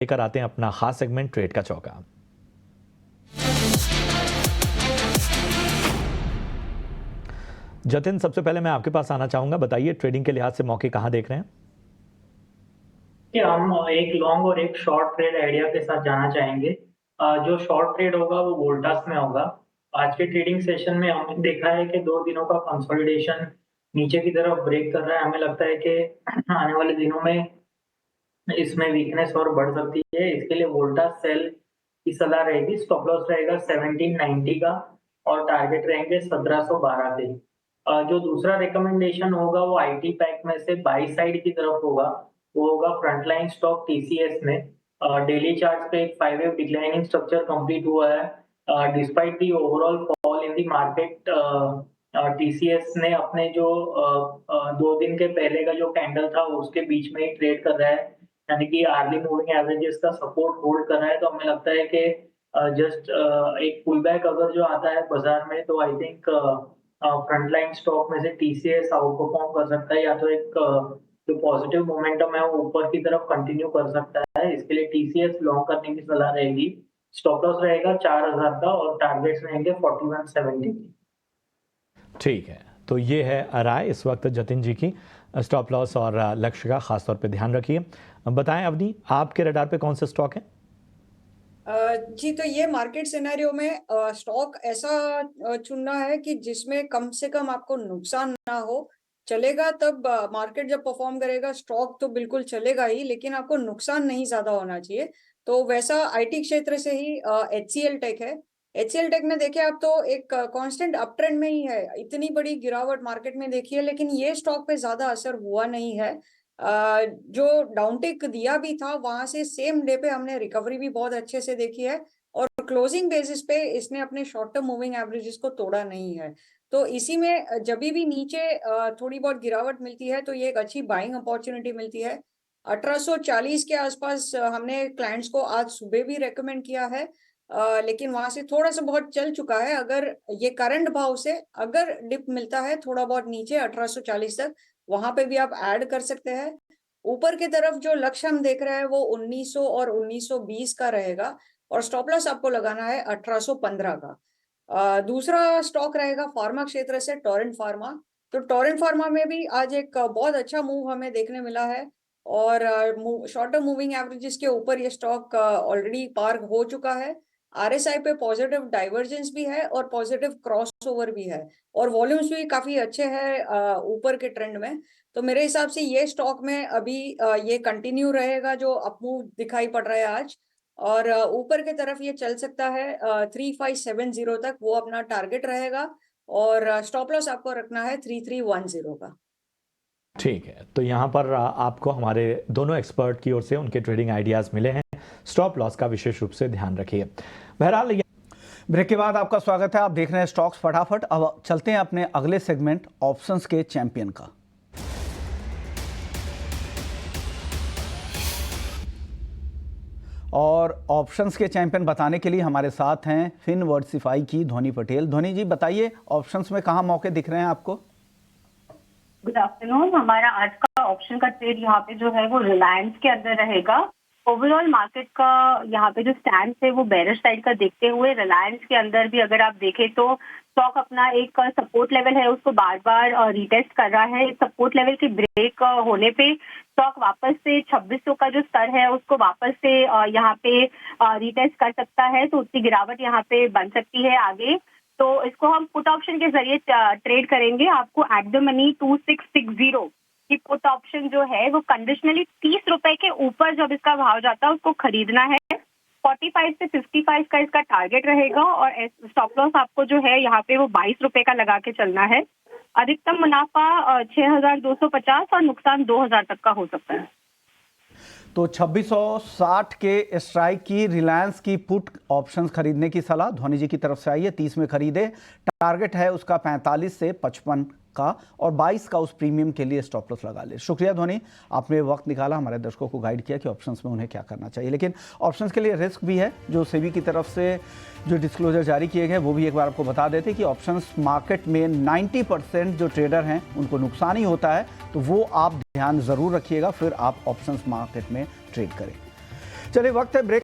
लेकर आते हैं अपना खास सेगमेंट ट्रेड का चौका। जतिन, सबसे पहले मैं आपके पास आना चाहूंगा, बताइए ट्रेडिंग के लिहाज से मौके कहां देख रहे हैं? कि हम एक लॉन्ग और एक शॉर्ट ट्रेड आइडिया के साथ जाना चाहेंगे। जो शॉर्ट ट्रेड होगा वो वोल्टास में होगा। आज के ट्रेडिंग सेशन में हमने देखा है कि 2 दिनों का कंसोलिडेशन नीचे की तरफ ब्रेक कर रहा है। हमें लगता है कि आने वाले दिनों में इसमें वीकनेस और बढ़ सकती है। इसके लिए वोल्टास सेल की सलाह रहेगी। स्टॉप लॉस रहेगा 1790 का और टारगेट रहेंगे 1712 के। जो दूसरा रिकमेंडेशन होगा वो आईटी पैक में से बाई साइड की तरफ होगा। वो होगा फ्रंटलाइन स्टॉक टीसीएस में। डेली चार्ट पे एक 5 वेव डिक्लाइनिंग स्ट्रक्चर कंप्लीट हुआ है। Despite the overall fall in the market, TCS ने अपने जो 2 दिन के पहले का जो कैंडल था उसके बीच में ही ट्रेड कर रहा है, यानी कि अर्ली मूविंग एवरेजेस का सपोर्ट होल्ड कर रहा है। तो हमें लगता है कि जस्ट एक पुल बैक अगर जो आता है बाजार में तो आई थिंक फ्रंटलाइन स्टॉक में से टीसीएस आउट परफॉर्म कर सकता है, या तो एक जो पॉजिटिव मोमेंटम है वो ऊपर की तरफ कंटिन्यू कर सकता है। इसके लिए टीसीएस लॉन्ग करने की सलाह रहेगी। स्टॉप लॉस रहेगा 4000 का और टारगेट्स रहेंगे 4170 की। ठीक है, तो ये है राय इस वक्त जतिन जी की। स्टॉप लॉस और लक्ष्य का खासतौर पे ध्यान रखिए। बताएं अवनी, आपके रडार पे कौन से स्टॉक हैं? जी, तो ये मार्केट सिनेरियो में स्टॉक ऐसा चुनना है कि जिसमें कम से कम आपको नुकसान ना हो। चलेगा तब मार्केट जब परफॉर्म करेगा स्टॉक तो बिल्कुल चलेगा ही, लेकिन आपको नुकसान नहीं ज्यादा होना चाहिए। तो वैसा आईटी क्षेत्र से ही एचसीएल टेक है। एचसीएल टेक में देखिए आप तो एक कांस्टेंट अप ट्रेंड में ही है। इतनी बड़ी गिरावट मार्केट में देखी है, लेकिन ये स्टॉक पे ज्यादा असर हुआ नहीं है। जो डाउनटिक दिया भी था वहां से सेम डे पे हमने रिकवरी भी बहुत अच्छे से देखी है, और क्लोजिंग बेसिस पे इसने अपने शॉर्ट टर्म मूविंग एवरेजेस को तोड़ा नहीं है। तो इसी में जब भी नीचे थोड़ी बहुत गिरावट मिलती है तो ये एक अच्छी बाइंग अपॉर्चुनिटी मिलती है। 1840 के आसपास हमने क्लाइंट्स को आज सुबह भी रेकमेंड किया है, लेकिन वहां से थोड़ा सा बहुत चल चुका है। अगर ये करंट भाव से अगर डिप मिलता है थोड़ा बहुत नीचे 1840 तक, वहां पे भी आप ऐड कर सकते हैं। ऊपर की तरफ जो लक्ष्य हम देख रहे हैं वो 1900 और 1920 का रहेगा, और स्टॉप लॉस आपको लगाना है 1815 का। दूसरा स्टॉक रहेगा फार्मा क्षेत्र से टोरेंट फार्मा। तो टोरेंट फार्मा में भी आज एक बहुत अच्छा मूव हमें देखने मिला है, और शॉर्ट टर्म मूविंग एवरेजेस के ऊपर ये स्टॉक ऑलरेडी पार हो चुका है। आरएसआई पे पॉजिटिव डाइवर्जेंस भी है और पॉजिटिव क्रॉसओवर भी है, और वॉल्यूम्स भी काफी अच्छे हैं ऊपर के ट्रेंड में। तो मेरे हिसाब से ये स्टॉक में अभी ये कंटिन्यू रहेगा जो अपमूव दिखाई पड़ रहा है आज, और ऊपर की तरफ ये चल सकता है 3570 तक, वो अपना टारगेट रहेगा। और स्टॉप लॉस आपको रखना है 3310 का। ठीक है, तो यहाँ पर आपको हमारे दोनों एक्सपर्ट की ओर से उनके ट्रेडिंग आइडियाज़ मिले हैं। स्टॉप लॉस का विशेष रूप से ध्यान रखिए। बहरहाल ब्रेक के बाद आपका स्वागत है। आप देख रहे हैं स्टॉक्स फटाफट। अब चलते हैं अपने अगले सेगमेंट ऑप्शंस के चैंपियन का। और ऑप्शंस के चैंपियन बताने के लिए हमारे साथ हैं फिनवर्सिफाई की ध्वनि पटेल। ध्वनि जी, बताइए ऑप्शंस में कहाँ मौके दिख रहे हैं आपको? Good afternoon. हमारा आज का ऑप्शन का ट्रेड यहाँ पे जो है वो रिलायंस के अंदर रहेगा। ओवरऑल मार्केट का यहाँ पे जो स्टैंड है वो बेरिश साइड का देखते हुए रिलायंस के अंदर भी अगर आप देखें तो स्टॉक अपना एक सपोर्ट लेवल है उसको बार बार रिटेस्ट कर रहा है। सपोर्ट लेवल के ब्रेक होने पे स्टॉक वापस से 2600 का जो स्तर है उसको वापस से यहाँ पे रिटेस्ट कर सकता है, तो उसकी गिरावट यहाँ पे बन सकती है आगे। तो इसको हम पुट ऑप्शन के जरिए ट्रेड करेंगे। आपको एट द मनी 2660 की पुट ऑप्शन जो है वो कंडीशनली 30 रुपए के ऊपर जब इसका भाव जाता है उसको खरीदना है। 45 से 55 का इसका टारगेट रहेगा, और स्टॉप लॉस आपको जो है यहाँ पे वो 22 रुपए का लगा के चलना है। अधिकतम मुनाफा 6250 और नुकसान 2000 तक का हो सकता है। तो 2660 के स्ट्राइक की रिलायंस की पुट ऑप्शंस खरीदने की सलाह ध्वनि जी की तरफ से आई है। 30 में खरीदे, टारगेट है उसका 45 से 55 का, और 22 का उस प्रीमियम के लिए स्टॉप लॉस लगा ले। शुक्रिया ध्वनि, आपने वक्त निकाला, हमारे दर्शकों को गाइड किया कि ऑप्शंस में उन्हें क्या करना चाहिए। लेकिन ऑप्शंस के लिए रिस्क भी है। जो सेबी की तरफ से जो डिस्क्लोजर जारी किए गए वो भी एक बार आपको बता देते कि ऑप्शंस मार्केट में 90% जो ट्रेडर हैं उनको नुकसान ही होता है, तो वो आप ध्यान ज़रूर रखिएगा, फिर आप ऑप्शंस मार्केट में ट्रेड करें। चलिए वक्त है ब्रेक